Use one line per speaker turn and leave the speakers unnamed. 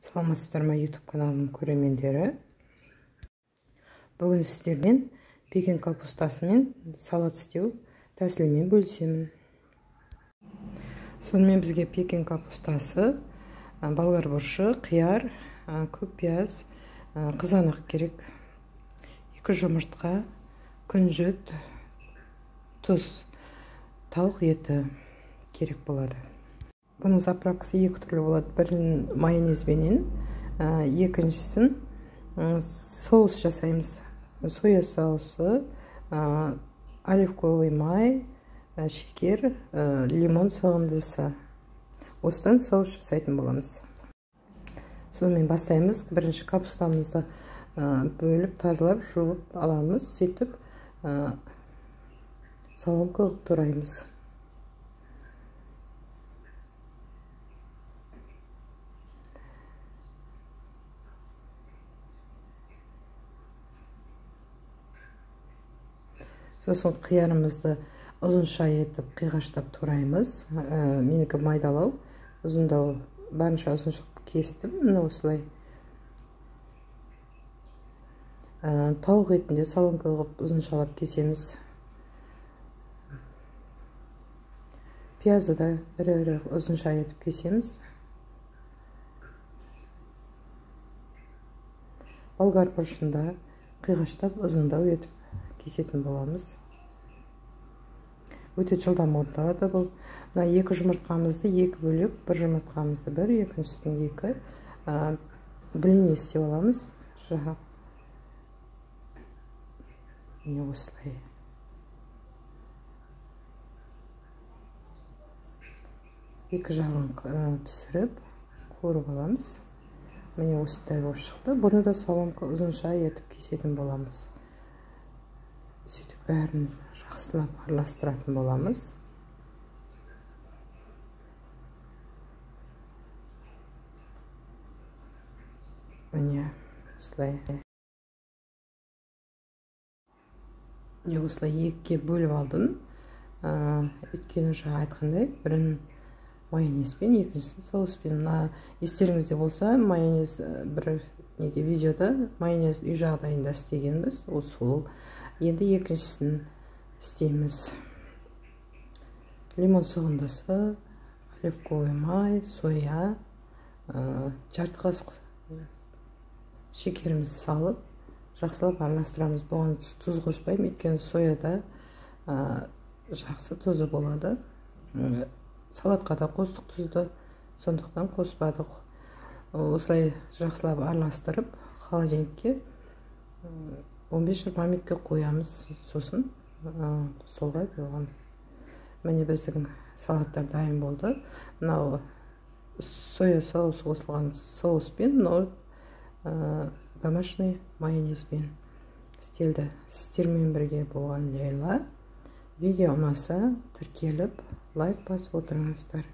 Саламатсыздар ма, YouTube каналының көрермендері. Бүгін сіздермен пекин капустасы мен салат істеу тәсілімен бөлісемін. Сонымен бізге пекин капустасы, болгар бұрышы, қияр, көк пияз, қызанақ керек. 2 жұмыртқа, күнжіт, тұз, тауық еті керек болады. Бұның заправкасы 2 түрлі болады. Бірін майонезбенен, екіншісін соус жасаймыз. Соя соусы, оливковый май, шекер, лимон сығындысы. Осыдан соус жасайтын боламыз. Сонымен бастаймыз. Бірінші капустамызды бөліп, тазалап, жуып аламыз. Сөйтіп соломка қылып тураймыз. Сосын қиярымызды ұзынша етіп қиғаштап тураймыз. Менікі майдалау, ұзындау, барынша ұзынша кестім. Міне осылай. Тауық етінде соломка қылып ұзыншалап кесеміз. Пиязды да ірі-ірі ұзынша етіп кесеміз. Болгар бұрышында қиғаштап ұзындау етіп кесетін боламыз. Өте жылдам орындалады бұл. Мына 2 жұмыртқамызды 2 бөлек, 1 жұмыртқамызды 1, екіншісін 2 блин істеп аламыз. Міне осылай. Екі жағын пісіріп, қуырып аламыз. Міне осындай болып шықты. Бұны да соломка ұзынша етіп кесетін боламыз. Сөйтіп бәрін жақсылап араластыратын боламыз. Міне осылай. Осылай 2-ге бөліп алдым. Өйткені жаңа айтқандай, бірін майонезбен, екіншісін соуспен. Естеріңізде болса, майонез бір видеода майонез үй жағдайында істегенбіз. Сол. Енді екіншісін істейміз. Лимон сығындысы, оливковый май, соя, жарты қасық шекерімізді салып, жақсылап араластырамыз. Бұған тұз қоспаймын, өйткені сояда жақсы тұзы болады. Салатқа да қостық тұзды, сондықтан қоспадық. Осылай жақсылап араластырып, холодильникке 15-20 минутқа қоямыз. Сосын солға қойғанбыз. Міне біздің салаттар дайын болды. Мынау соя соусы қосылған соуспен, мынау домашний майонезбен істелді. Сіздермен бірге болған Лейла. Видео ұнаса тіркеліп, лайк басып отырыңыздар.